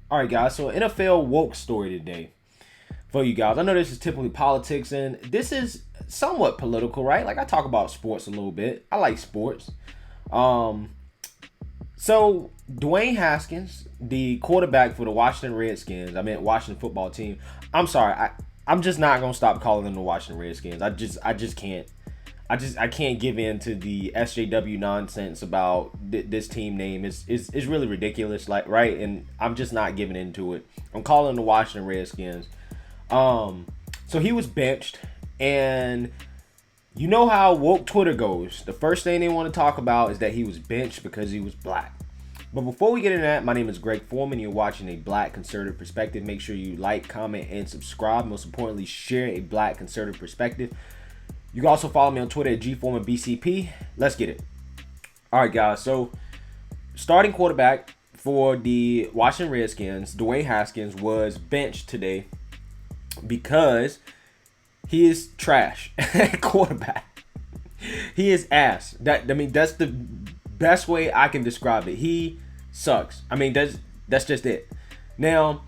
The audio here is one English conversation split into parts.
All right, guys. So NFL woke story today for you guys. I know this is typically politics, and this is somewhat political, right? Like I talk about sports a little bit. I like sports. Um, so Dwayne Haskins, the quarterback for the Washington Redskins, I mean Washington football team. I'm sorry, I'm just not gonna stop calling them the Washington Redskins. I just can't. I can't give in to the SJW nonsense about this team name. Is really ridiculous, like right, and I'm just not giving into it. I'm calling the Washington Redskins. So he was benched, and you know how woke Twitter goes. The first thing they want to talk about is that he was benched because he was black. But before we get into that, my name is Greg Foreman. You're watching a Black Conservative Perspective. Make sure you like, comment, and subscribe. Most importantly, share a Black Conservative Perspective. You can also follow me on Twitter at GForemanBCP. Let's get it. All right, guys. So, starting quarterback for the Washington Redskins, Dwayne Haskins, was benched today because he is trash at quarterback. He is ass. That's the best way I can describe it. He sucks. That's just it. Now,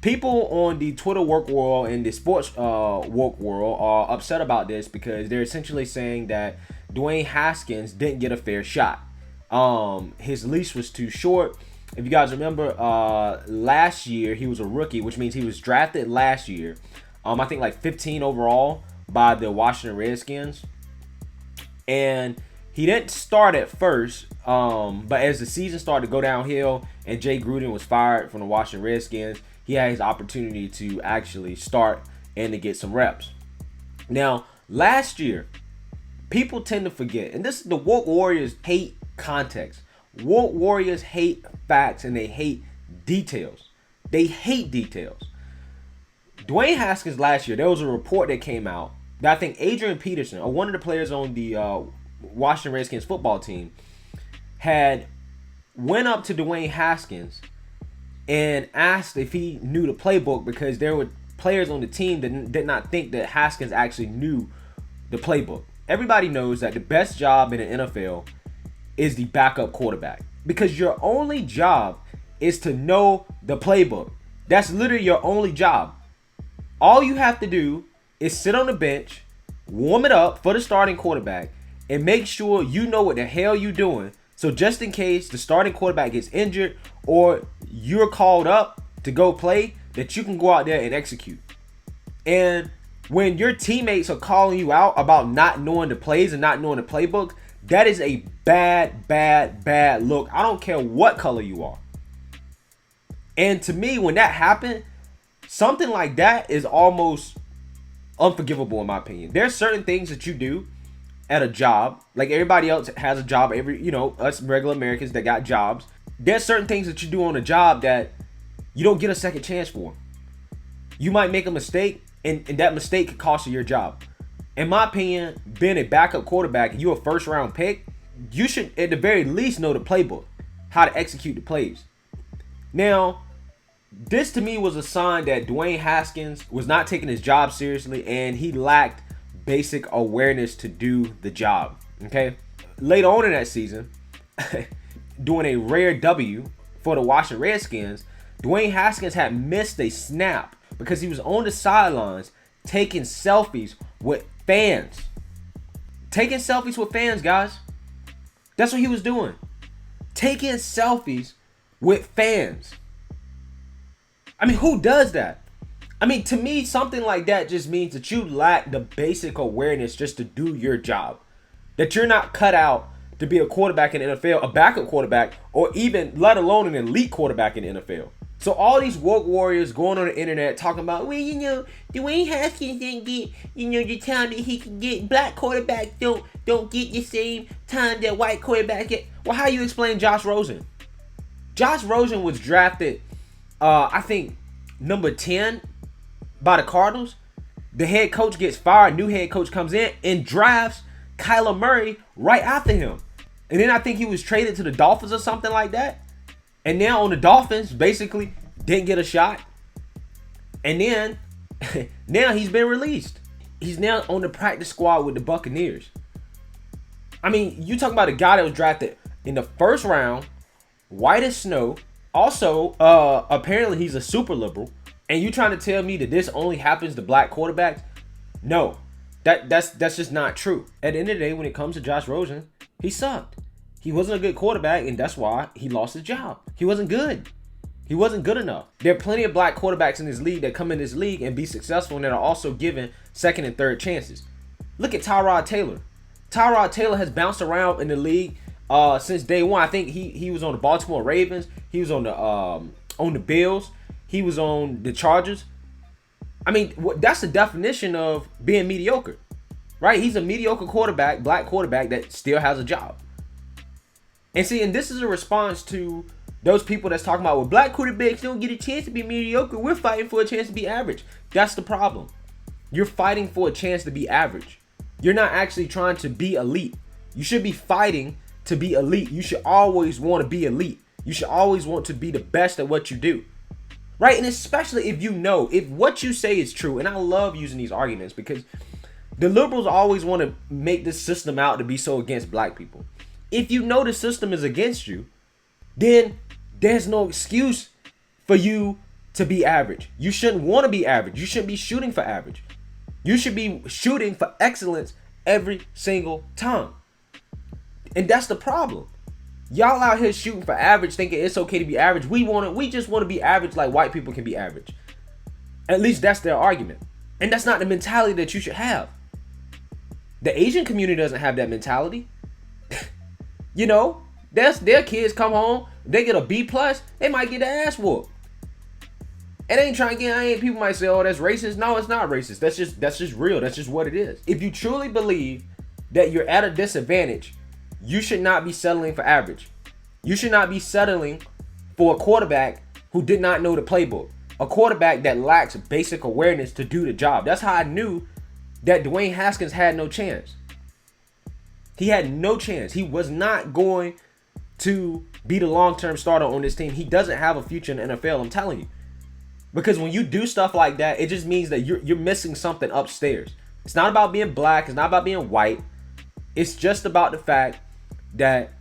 people on the Twitter work world and the sports woke world are upset about this because they're essentially saying that Dwayne Haskins didn't get a fair shot. His leash was too short. If you guys remember, last year he was a rookie, which means he was drafted last year. I think like 15 overall by the Washington Redskins, and he didn't start at first. But as the season started to go downhill and Jay Gruden was fired from the Washington Redskins, he had his opportunity to actually start and to get some reps. Now, last year, people tend to forget, and this is the woke warriors hate context. Woke warriors hate facts and they hate details. They hate details. Dwayne Haskins last year, there was a report that came out that I think Adrian Peterson, or one of the players on the Washington Redskins football team, had went up to Dwayne Haskins and asked if he knew the playbook because there were players on the team that did not think that Haskins actually knew the playbook. Everybody knows that the best job in the NFL is the backup quarterback because your only job is to know the playbook. That's literally your only job. All you have to do is sit on the bench, warm it up for the starting quarterback, and make sure you know what the hell you're doing. So just in case the starting quarterback gets injured or you're called up to go play, that you can go out there and execute. And when your teammates are calling you out about not knowing the plays and not knowing the playbook, that is a bad look. I don't care what color you are. And to me, when that happened, something like that is almost unforgivable in my opinion. There's certain things that you do at a job, like everybody else has a job, us regular Americans that got jobs. There's certain things that you do on a job that you don't get a second chance for. You might make a mistake, and that mistake could cost you your job. In my opinion, being a backup quarterback and you're a first round pick, you should at the very least know the playbook, how to execute the plays. Now, this to me was a sign that Dwayne Haskins was not taking his job seriously and he lacked basic awareness to do the job. Okay, later on in that season, doing a rare W for the Washington Redskins, Dwayne Haskins had missed a snap because he was on the sidelines taking selfies with fans. Taking selfies with fans, guys. That's what he was doing. Taking selfies with fans. I mean, who does that? I mean, to me, something like that just means that you lack the basic awareness just to do your job. That you're not cut out to be a quarterback in the NFL, a backup quarterback, or even, let alone an elite quarterback in the NFL. So all these woke warriors going on the internet talking about, well, Dwayne Haskins didn't get, the time that he can get. Black quarterbacks don't get the same time that white quarterbacks get. Well, how you explain Josh Rosen? Josh Rosen was drafted, I think, number 10 by the Cardinals. The head coach gets fired, new head coach comes in and drafts Kyler Murray right after him. And then I think he was traded to the Dolphins or something like that. And now on the Dolphins, basically didn't get a shot. And then now he's been released. He's now on the practice squad with the Buccaneers. I mean, you talking about a guy that was drafted in the first round, white as snow, Also, apparently he's a super liberal. And you trying to tell me that this only happens to black quarterbacks? No. That's just not true. At the end of the day, when it comes to Josh Rosen, he sucked. He wasn't a good quarterback, and that's why he lost his job. He wasn't good. He wasn't good enough. There are plenty of black quarterbacks in this league that come in this league and be successful and that are also given second and third chances. Look at Tyrod Taylor. Tyrod Taylor has bounced around in the league since day one. I think he was on the Baltimore Ravens. He was on the Bills. He was on the Chargers. I mean, that's the definition of being mediocre, right? He's a mediocre quarterback, black quarterback that still has a job. And see, and this is a response to those people that's talking about, well, black quarterbacks don't get a chance to be mediocre. We're fighting for a chance to be average. That's the problem. You're fighting for a chance to be average. You're not actually trying to be elite. You should be fighting to be elite. You should always want to be elite. You should always want to be the best at what you do. Right? And especially if you know, if what you say is true, and I love using these arguments because the liberals always want to make this system out to be so against black people. If you know the system is against you, then there's no excuse for you to be average. You shouldn't want to be average. You shouldn't be shooting for average. You should be shooting for excellence every single time. And that's the problem. Y'all out here shooting for average, thinking it's okay to be average. We just want to be average like white people can be average. At least that's their argument. And that's not the mentality that you should have. The Asian community doesn't have that mentality. You know, their kids come home, they get a B+, they might get their ass whooped. It ain't trying to get, people might say, oh, that's racist. No, it's not racist. That's just real. That's just what it is. If you truly believe that you're at a disadvantage, you should not be settling for average. You should not be settling for a quarterback who did not know the playbook. A quarterback that lacks basic awareness to do the job. That's how I knew that Dwayne Haskins had no chance. He had no chance. He was not going to be the long-term starter on this team. He doesn't have a future in the NFL, I'm telling you. Because when you do stuff like that, it just means that you're missing something upstairs. It's not about being black. It's not about being white. It's just about the fact that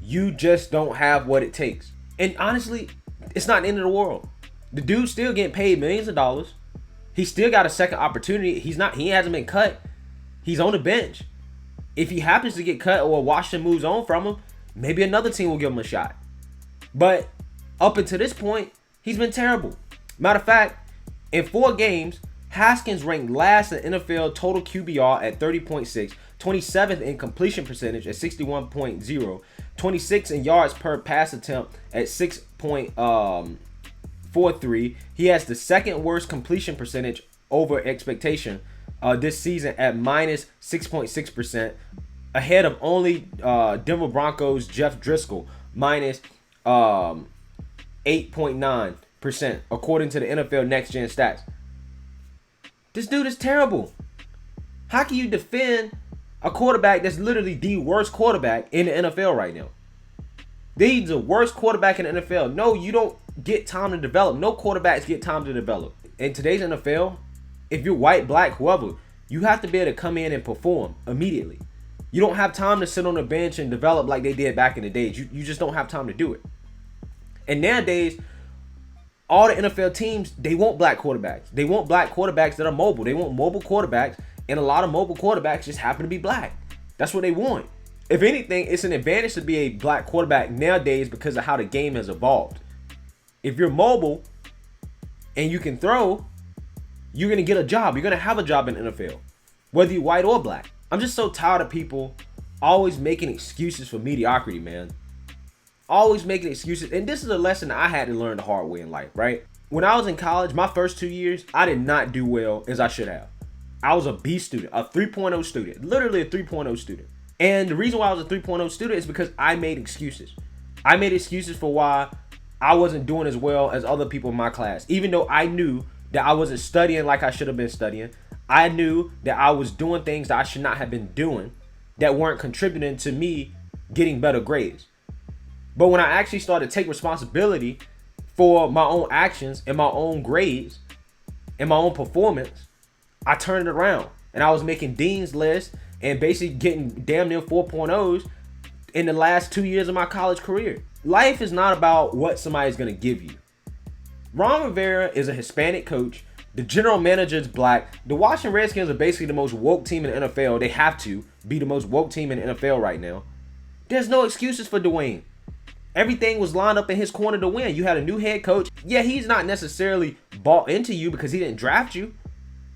you just don't have what it takes. And honestly, it's not the end of the world. The dude's still getting paid millions of dollars. He still got a second opportunity. He hasn't been cut. He's on the bench. If he happens to get cut or Washington moves on from him, maybe another team will give him a shot. But up until this point, he's been terrible. Matter of fact, in 4 games, Haskins ranked last in NFL total QBR at 30.6, 27th in completion percentage at 61.0, 26th in yards per pass attempt at 6.43. He has the second worst completion percentage over expectation this season at minus 6.6%, ahead of only Denver Broncos' Jeff Driscoll, minus 8.9%, according to the NFL Next Gen Stats. This dude is terrible. How can you defend a quarterback that's literally the worst quarterback in the NFL right now? He's the worst quarterback in the NFL. No, you don't get time to develop. No quarterbacks get time to develop. In today's NFL, if you're white, black, whoever, you have to be able to come in and perform immediately. You don't have time to sit on the bench and develop like they did back in the days. You just don't have time to do it. And nowadays, all the NFL teams, they want black quarterbacks. They want black quarterbacks that are mobile. They want mobile quarterbacks, and a lot of mobile quarterbacks just happen to be black. That's what they want. If anything, it's an advantage to be a black quarterback nowadays because of how the game has evolved. If you're mobile and you can throw, you're going to get a job. You're going to have a job in the NFL, whether you're white or black. I'm just so tired of people always making excuses for mediocrity, man. Always making excuses. And this is a lesson I had to learn the hard way in life, right? When I was in college, my first 2 years, I did not do well as I should have. I was a B student, a 3.0 student, literally a 3.0 student. And the reason why I was a 3.0 student is because I made excuses. I made excuses for why I wasn't doing as well as other people in my class. Even though I knew that I wasn't studying like I should have been studying. I knew that I was doing things that I should not have been doing that weren't contributing to me getting better grades. But when I actually started to take responsibility for my own actions and my own grades and my own performance, I turned it around. And I was making Dean's List and basically getting damn near 4.0s in the last 2 years of my college career. Life is not about what somebody's going to give you. Ron Rivera is a Hispanic coach. The general manager is black. The Washington Redskins are basically the most woke team in the NFL. They have to be the most woke team in the NFL right now. There's no excuses for Dwayne. Everything was lined up in his corner to win. You had a new head coach. Yeah, he's not necessarily bought into you because he didn't draft you.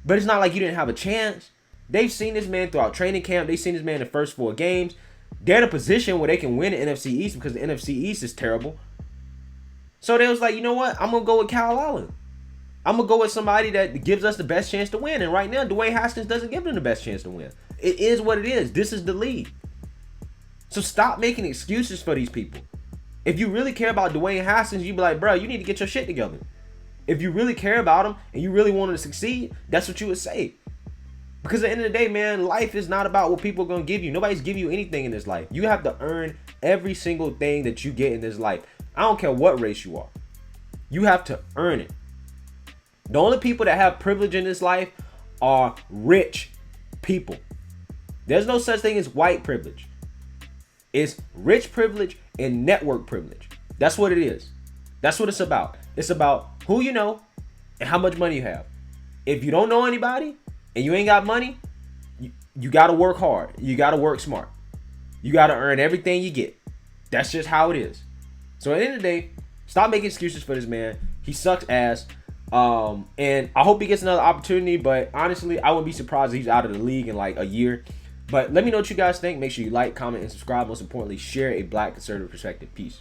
But it's not like you didn't have a chance. They've seen this man throughout training camp. They've seen this man in the first 4 games. They're in a position where they can win the NFC East because the NFC East is terrible. So they was like, you know what? I'm going to go with Kyle Allen. I'm going to go with somebody that gives us the best chance to win. And right now, Dwayne Haskins doesn't give them the best chance to win. It is what it is. This is the league. So stop making excuses for these people. If you really care about Dwayne Haskins, you be like, bro, you need to get your shit together. If you really care about him and you really want him to succeed, that's what you would say. Because at the end of the day, man, life is not about what people are going to give you. Nobody's giving you anything in this life. You have to earn every single thing that you get in this life. I don't care what race you are. You have to earn it. The only people that have privilege in this life are rich people. There's no such thing as white privilege. It's rich privilege and network privilege. That's what it is. That's what it's about. It's about who you know and how much money you have. If you don't know anybody and you ain't got money, you got to work hard. You got to work smart. You got to earn everything you get. That's just how it is. So at the end of the day, stop making excuses for this man. He sucks ass. And I hope he gets another opportunity. But honestly, I wouldn't be surprised if he's out of the league in like a year. But let me know what you guys think. Make sure you like, comment, and subscribe. Most importantly, share a black conservative perspective. Peace.